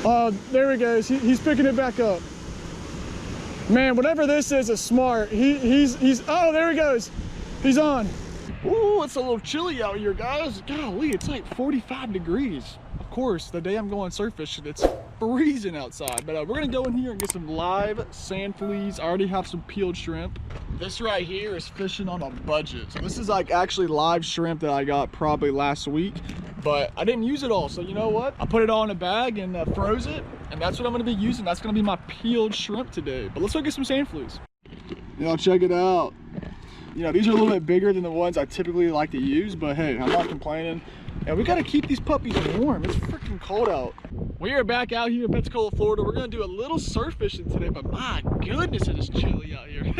Oh, there he goes. He's picking it back up. Man, whatever this is smart. He's, oh, there he goes. He's on. Ooh, it's a little chilly out here, guys. Golly, it's like 45 degrees. Of course, the day I'm going surf fishing, it's freezing outside. But we're gonna go in here and get some live sand fleas. I already have some peeled shrimp. This right here is fishing on a budget. So this is like actually live shrimp that I got probably last week, but I didn't use it all. So you know what? I put it all in a bag and froze it, and that's what I'm gonna be using. That's gonna be my peeled shrimp today. But let's go get some sand fleas. You know, check it out. You know, these are a little bit bigger than the ones I typically like to use, but hey, I'm not complaining. And we gotta keep these puppies warm. It's freaking cold out. We are back out here in Pensacola, Florida. We're gonna do a little surf fishing today, but my goodness, it is chilly out here.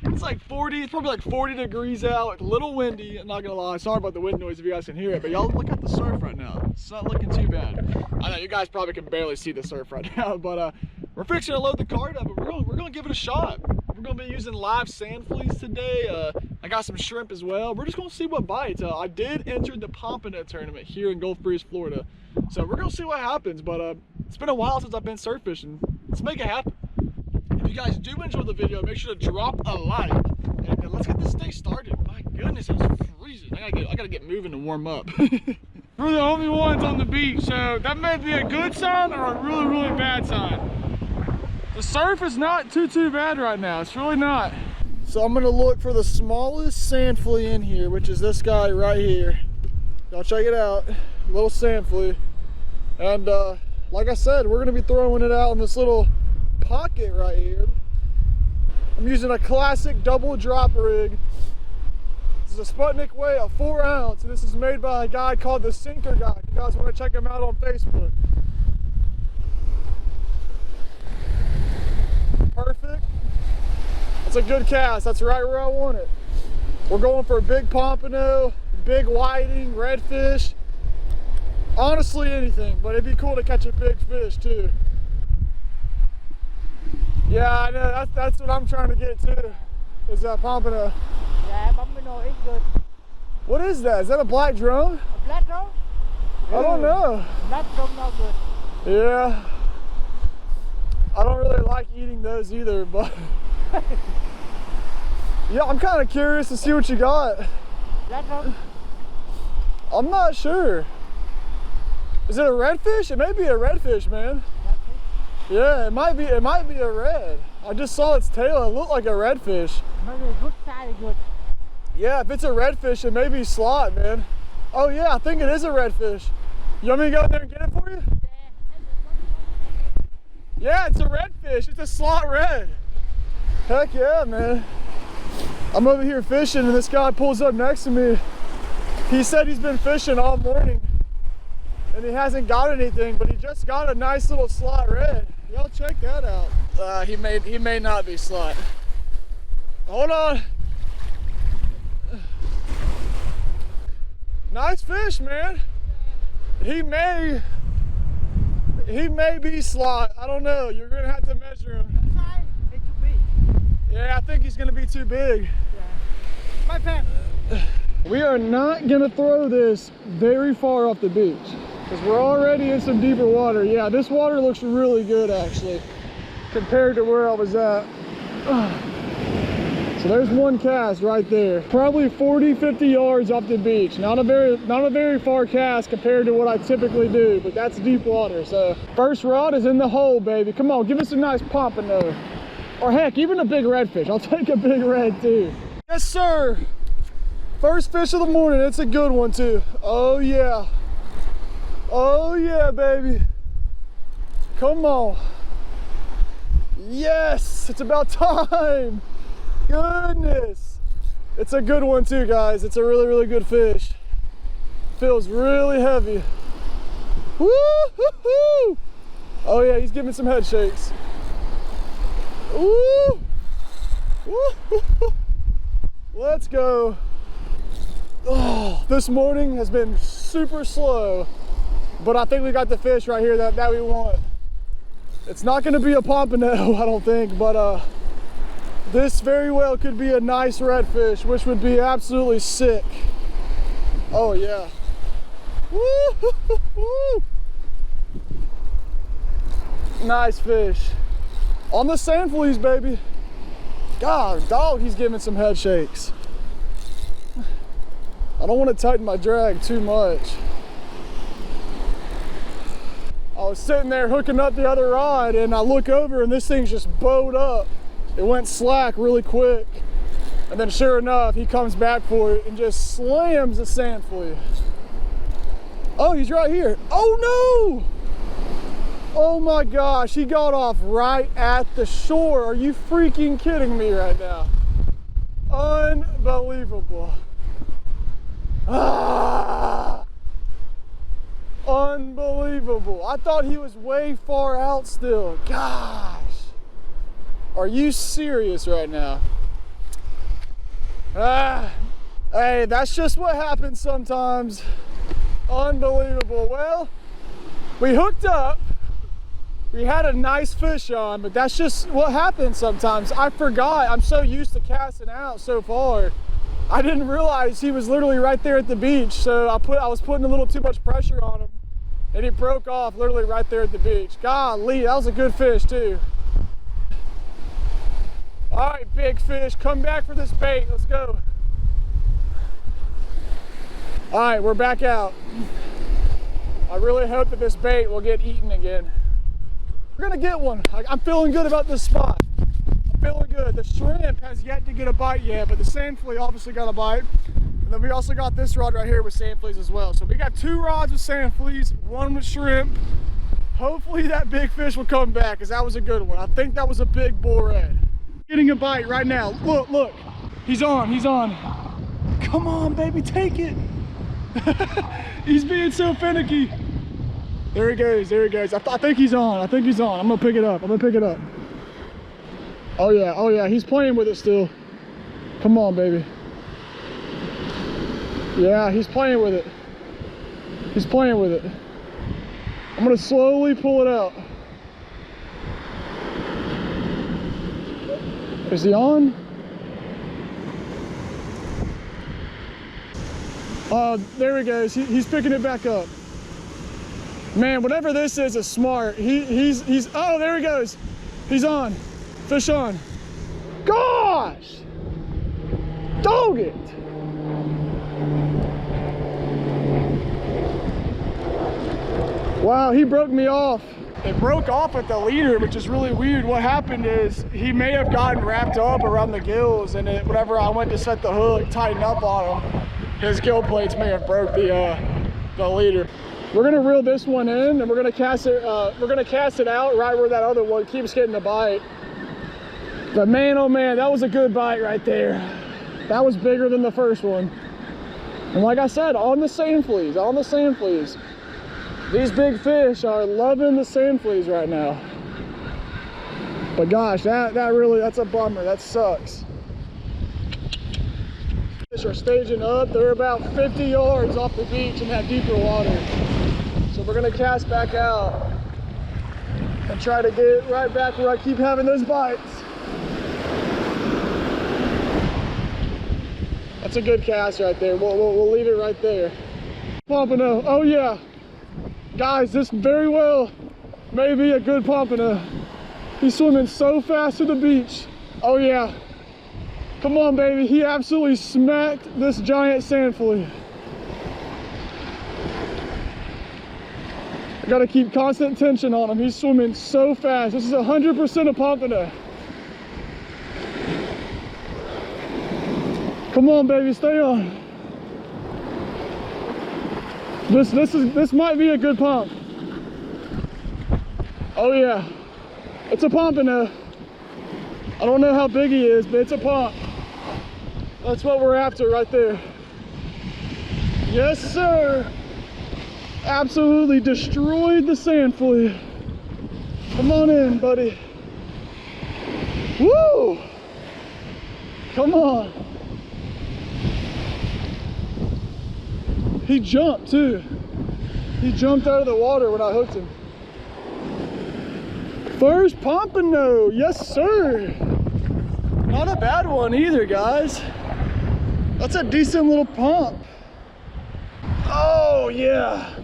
It's like 40, it's probably like 40 degrees out. It's a little windy, I'm not gonna lie. Sorry about the wind noise if you guys can hear it, but y'all look at the surf right now. It's not looking too bad. I know you guys probably can barely see the surf right now, but we're fixing to load the cart up, but we're gonna give it a shot. We're gonna be using live sand fleas today. I got some shrimp as well. We're just gonna see what bites. I did enter the pompano tournament here in Gulf Breeze, Florida. So we're gonna see what happens, but it's been a while since I've been surf fishing. Let's make it happen. If you guys do enjoy the video, make sure to drop a like, and let's get this day started. My goodness, it's freezing. I gotta get moving to warm up. We're the only ones on the beach, so that may be a good sign or a really, really bad sign. The surf is not too bad right now. It's really not. So I'm gonna look for the smallest sand flea in here, which is this guy right here. Y'all check it out, little sand flea. And like I said, we're gonna be throwing it out in this little pocket right here. I'm using a classic double drop rig. This is a Sputnik weight, a 4 ounce, and this is made by a guy called the Sinker Guy. If you guys wanna check him out on Facebook. Perfect. That's a good cast. That's right where I want it. We're going for a big pompano, big whiting, redfish. Honestly, anything, but it'd be cool to catch a big fish too. Yeah, I know. That's what I'm trying to get to. Is that pompano? Yeah, pompano is good. What is that? Is that a black drum? A black drum? I don't know. Black drum not good. Yeah. I don't really like eating those either, but yeah, I'm kind of curious to see what you got. Black drum? I'm not sure. Is it a redfish? It may be a redfish, man. Yeah, it might be a red. I just saw its tail. It looked like a redfish. Maybe a good size, good. Yeah, if it's a redfish, it may be slot, man. Oh yeah, I think it is a redfish. You want me to go in there and get it for you? Yeah, it's a redfish. It's a slot red. Heck yeah, man. I'm over here fishing and this guy pulls up next to me. He said he's been fishing all morning and he hasn't got anything, but he just got a nice little slot red. Y'all check that out. He may not be slot. Hold on. Nice fish, man. He may be slot. I don't know. You're gonna have to measure him. It's too big. Yeah, I think he's gonna be too big. Yeah. My pen. We are not gonna throw this very far off the beach because we're already in some deeper water. Yeah, this water looks really good actually compared to where I was at. So there's one cast right there, probably 40-50 yards off the beach. Not a very far cast compared to what I typically do, but that's deep water. So first rod is in the hole, baby. Come on, give us a nice pompano, or heck, even a big redfish. I'll take a big red too. Yes, sir. First fish of the morning. It's a good one too. Oh yeah. Oh yeah, baby. Come on. Yes, it's about time. Goodness, it's a good one too, guys. It's a really good fish. Feels really heavy. Woo-hoo-hoo! Oh yeah, he's giving some head shakes. Woo! Woo-hoo-hoo! Let's go. Oh, this morning has been super slow, but I think we got the fish right here that we want. It's not going to be a pompano, I don't think, but this very well could be a nice redfish, which would be absolutely sick. Oh yeah. Woo-hoo-hoo-hoo. Nice fish. On the sand fleas, baby. God, dog, he's giving some head shakes. I don't want to tighten my drag too much. I was sitting there hooking up the other rod and I look over and this thing's just bowed up. It went slack really quick. And then sure enough, he comes back for it and just slams the sand flea. Oh, he's right here. Oh no! Oh my gosh, he got off right at the shore. Are you freaking kidding me right now? Unbelievable. Ah! Unbelievable. I thought he was way far out still. Gosh. Are you serious right now? Ah. Hey, that's just what happens sometimes. Unbelievable. Well, we hooked up. We had a nice fish on, but that's just what happens sometimes. I forgot. I'm so used to casting out so far. I didn't realize he was literally right there at the beach. So I was putting a little too much pressure on him and he broke off literally right there at the beach. Golly, that was a good fish too. All right, big fish, come back for this bait. Let's go. All right, we're back out. I really hope that this bait will get eaten again. We're gonna get one. I'm feeling good about this spot. I'm feeling good. The shrimp has yet to get a bite yet, but the sand flea obviously got a bite. And then we also got this rod right here with sand fleas as well. So we got 2 rods with sand fleas, 1 with shrimp. Hopefully that big fish will come back because that was a good one. I think that was a big bull red. Getting a bite right now. Look, look. He's on, he's on. Come on, baby, take it. He's being so finicky. There he goes, there he goes. I think he's on, I think he's on. I'm gonna pick it up, I'm gonna pick it up. Oh yeah, he's playing with it still. Come on, baby. Yeah, he's playing with it. He's playing with it. I'm gonna slowly pull it out. Is he on? Oh, there he goes. He's picking it back up. Man, whatever this is smart. He's oh, there he goes. He's on. Fish on. Gosh! Dog it! Wow, he broke me off. It broke off at the leader, which is really weird. What happened is he may have gotten wrapped up around the gills, and whenever I went to set the hook, tighten up on him, his gill plates may have broke the leader. We're gonna reel this one in, and we're gonna cast it. We're gonna cast it out right where that other one keeps getting the bite. But man, oh man, that was a good bite right there. That was bigger than the first one. And like I said, on the sand fleas, on the sand fleas. These big fish are loving the sand fleas right now. But gosh, that's a bummer. That sucks. Fish are staging up. They're about 50 yards off the beach in that deeper water. So we're gonna cast back out and try to get right back where I keep having those bites. That's a good cast right there. We'll leave it right there. Pompano. Oh yeah. Guys, this very well may be a good pompano. He's swimming so fast to the beach. Oh yeah. Come on, baby. He absolutely smacked this giant sand flea. I gotta keep constant tension on him. He's swimming so fast. This is 100% a pompano. Come on, baby, stay on. This might be a good pump. Oh yeah, it's a pompano. I don't know how big he is, but it's a pump. That's what we're after right there. Yes, sir. Absolutely destroyed the sand flea. Come on in, buddy. Woo! Come on. He jumped too. He jumped out of the water when I hooked him. First pompano, yes sir. Not a bad one either, guys. That's a decent little pump. Oh yeah.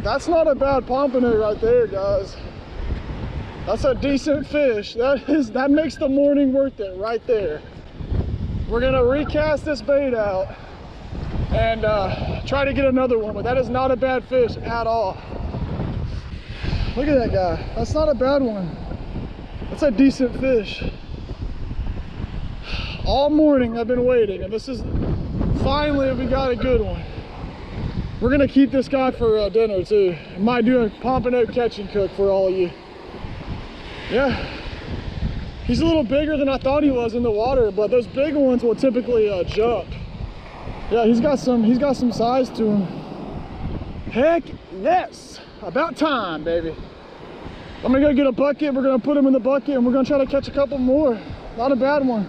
That's not a bad pompano right there, guys. That's a decent fish. That makes the morning worth it right there. We're gonna recast this bait out and try to get another one, but that is not a bad fish at all. Look at that guy. That's not a bad one. That's a decent fish. All morning I've been waiting, and this is finally we got a good one. We're gonna keep this guy for dinner too. Might do a pompano catch and cook for all of you. Yeah, he's a little bigger than I thought he was in the water, but those big ones will typically jump. Yeah, he's got some size to him. Heck yes, about time, baby. I'm gonna go get a bucket. We're gonna put him in the bucket, and we're gonna try to catch a couple more. Not a bad one.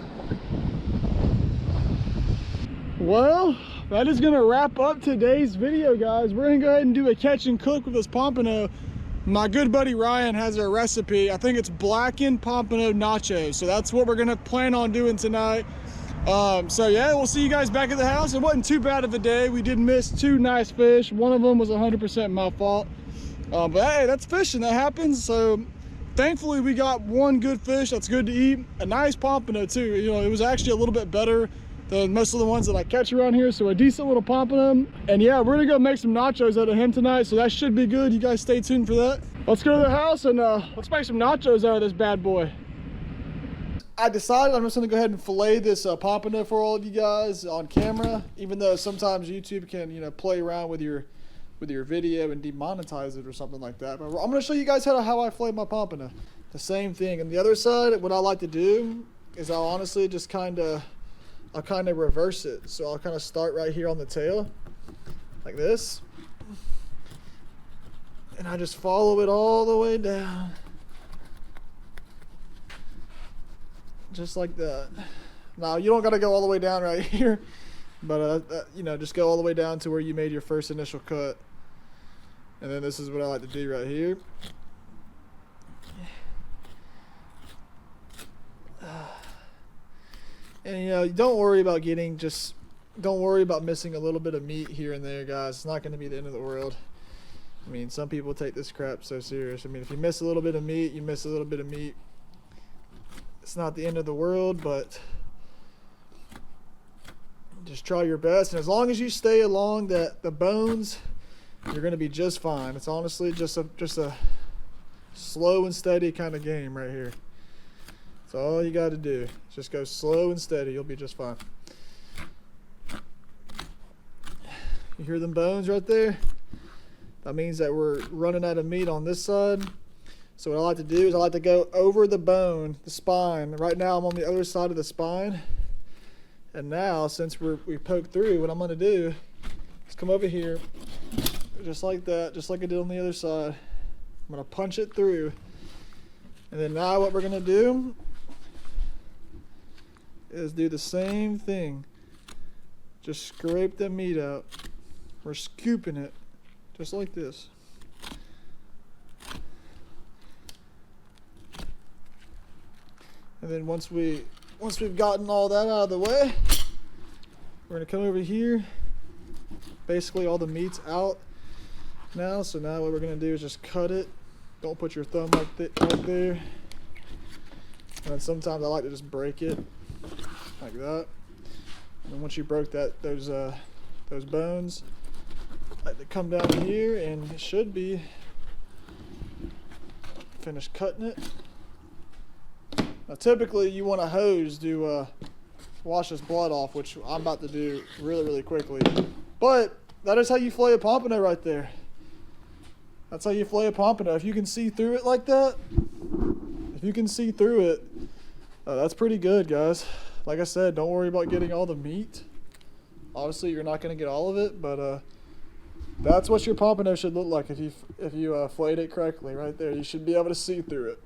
Well, that is gonna wrap up today's video, guys. We're gonna go ahead and do a catch and cook with this pompano. My good buddy Ryan has a recipe. I think it's blackened pompano nachos. So that's what we're gonna plan on doing tonight. So yeah, we'll see you guys back at the house. It wasn't too bad of a day. We did miss 2 nice fish. One of them was 100% my fault. But hey, that's fishing, that happens. So thankfully we got 1 good fish that's good to eat. A nice pompano too. You know, it was actually a little bit better than most of the ones that I catch around here. So a decent little pompano. And yeah, we're gonna go make some nachos out of him tonight. So that should be good. You guys stay tuned for that. Let's go to the house and let's make some nachos out of this bad boy. I decided I'm just gonna go ahead and fillet this pompano for all of you guys on camera, even though sometimes YouTube can, you know, play around with your video and demonetize it or something like that. But I'm gonna show you guys how I fillet my pompano. The same thing. And the other side, what I like to do is I'll honestly just kind of reverse it. So I'll kind of start right here on the tail, like this, and I just follow it all the way down. Just like that. Now, you don't got to go all the way down right here, but you know, just go all the way down to where you made your first initial cut. And then this is what I like to do right here. And you know, don't worry about missing a little bit of meat here and there, guys. It's not going to be the end of the world. I mean, some people take this crap so serious. I mean, if you miss a little bit of meat, you miss a little bit of meat. It's not the end of the world, but just try your best. And as long as you stay along the bones, you're going to be just fine. It's honestly just a slow and steady kind of game right here. That's all you got to do. Just go slow and steady. You'll be just fine. You hear them bones right there? That means that we're running out of meat on this side. So what I like to do is I like to go over the bone, the spine. Right now I'm on the other side of the spine. And now, since we poked through, what I'm going to do is come over here, just like that, just like I did on the other side. I'm going to punch it through. And then now what we're going to do is do the same thing. Just scrape the meat out. We're scooping it, just like this. And then once we've gotten all that out of the way, we're gonna come over here. Basically all the meat's out now, so now what we're gonna do is just cut it. Don't put your thumb right there. And then sometimes I like to just break it like that. And then once you broke those bones, I like to come down here, and it should be finished cutting it. Now typically you want a hose to wash this blood off, which I'm about to do really, really quickly. But that is how you fillet a pompano right there. That's how you fillet a pompano. If you can see through it like that, that's pretty good, guys. Like I said, don't worry about getting all the meat. Obviously you're not going to get all of it, but that's what your pompano should look like if you filleted it correctly right there. You should be able to see through it.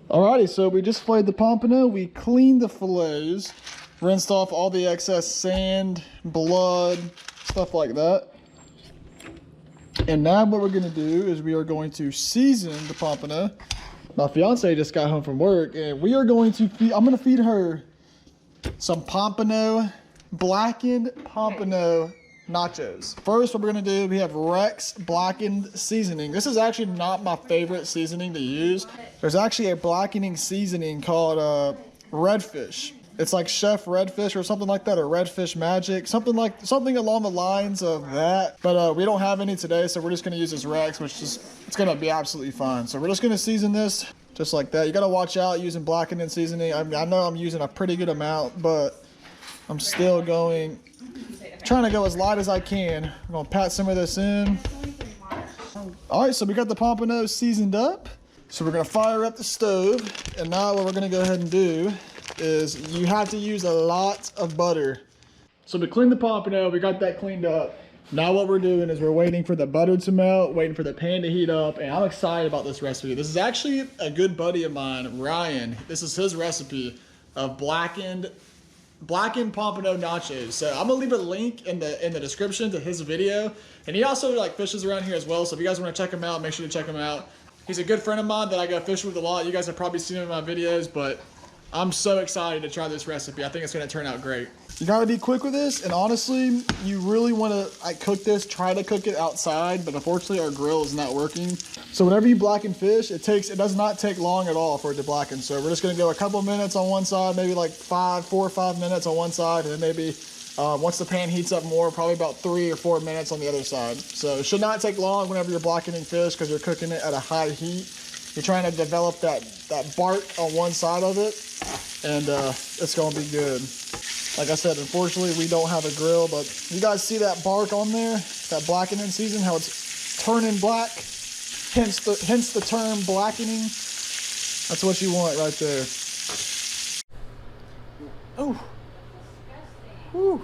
Alrighty, so we just filleted the pompano. We cleaned the fillets, rinsed off all the excess sand, blood, stuff like that. And now what we're going to do is we are going to season the pompano. My fiance just got home from work, and we are going to I'm going to feed her some blackened pompano nachos. First, what we're gonna do, we have Rex blackened seasoning. This is actually not my favorite seasoning to use. There's actually a blackening seasoning called redfish. It's like Chef Redfish or something like that, or Redfish Magic, something along the lines of that. But we don't have any today, so we're just gonna use this Rex, which is, it's gonna be absolutely fine. So we're just gonna season this just like that. You gotta watch out using blackened seasoning. I know I'm using a pretty good amount, but I'm still trying to go as light as I can. I'm gonna pat some of this in. All right, so we got the pompano seasoned up. So we're gonna fire up the stove, and now what we're gonna go ahead and do is you have to use a lot of butter. So we cleaned the pompano, we got that cleaned up. Now what we're doing is we're waiting for the butter to melt, waiting for the pan to heat up, and I'm excited about this recipe. This is actually a good buddy of mine, Ryan. This is his recipe of blackened pompano nachos. So I'm gonna leave a link in the description to his video. And he also like fishes around here as well. So if you guys want to check him out, make sure to check him out. He's a good friend of mine that I go fishing with a lot. You guys have probably seen him in my videos, but I'm so excited to try this recipe. I think it's gonna turn out great. You gotta be quick with this, and honestly, you really wanna cook this, try to cook it outside, but unfortunately our grill is not working. So whenever you blacken fish, it does not take long at all for it to blacken. So we're just gonna go a couple minutes on one side, maybe like 4 or 5 minutes on one side, and then maybe once the pan heats up more, probably about 3 or 4 minutes on the other side. So it should not take long whenever you're blackening fish because you're cooking it at a high heat. You're trying to develop that bark on one side of it, and it's gonna be good. Like I said, unfortunately we don't have a grill, but you guys see that bark on there, that blackening season, how it's turning black, hence the term blackening. That's what you want right there. Oh, whew.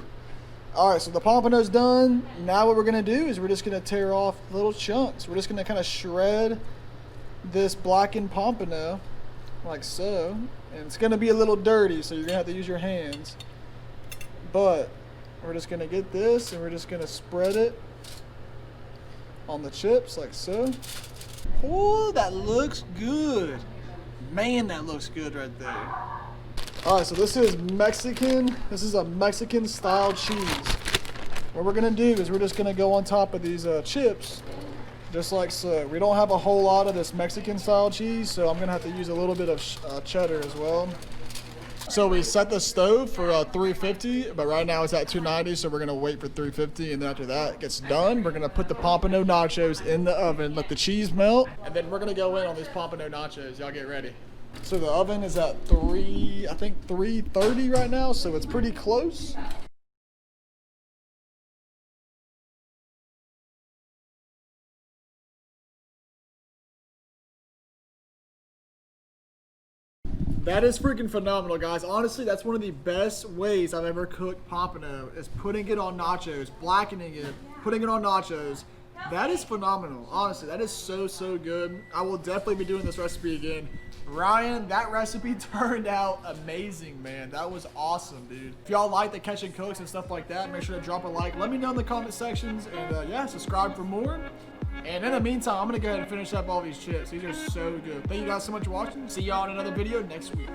All right, so the pompano's done. Now what we're gonna do is we're just gonna tear off little chunks. We're just gonna kind of shred this blackened pompano like so, and it's gonna be a little dirty, so you're gonna have to use your hands, but we're just gonna get this and we're just gonna spread it on the chips like so. Oh, that looks good, man. That looks good right there. All right, so this is Mexican. This is a Mexican style cheese. What we're gonna do is we're just gonna go on top of these chips just like so. We don't have a whole lot of this Mexican style cheese, so I'm gonna have to use a little bit of cheddar as well. So we set the stove for 350, but right now it's at 290, so we're gonna wait for 350, and then after that gets done, we're gonna put the pompano nachos in the oven, let the cheese melt, and then we're gonna go in on these pompano nachos. Y'all get ready. So the oven is at 330 right now, so it's pretty close. That is freaking phenomenal, guys. Honestly, that's one of the best ways I've ever cooked pompano, is putting it on nachos, blackening it, putting it on nachos. That is phenomenal. Honestly, that is so, so good. I will definitely be doing this recipe again. Ryan, that recipe turned out amazing, man. That was awesome, dude. If y'all like the catch and cooks and stuff like that, make sure to drop a like. Let me know in the comment sections, and yeah, subscribe for more. And in the meantime, I'm gonna go ahead and finish up all these chips. These are so good. Thank you guys so much for watching. See y'all in another video next week.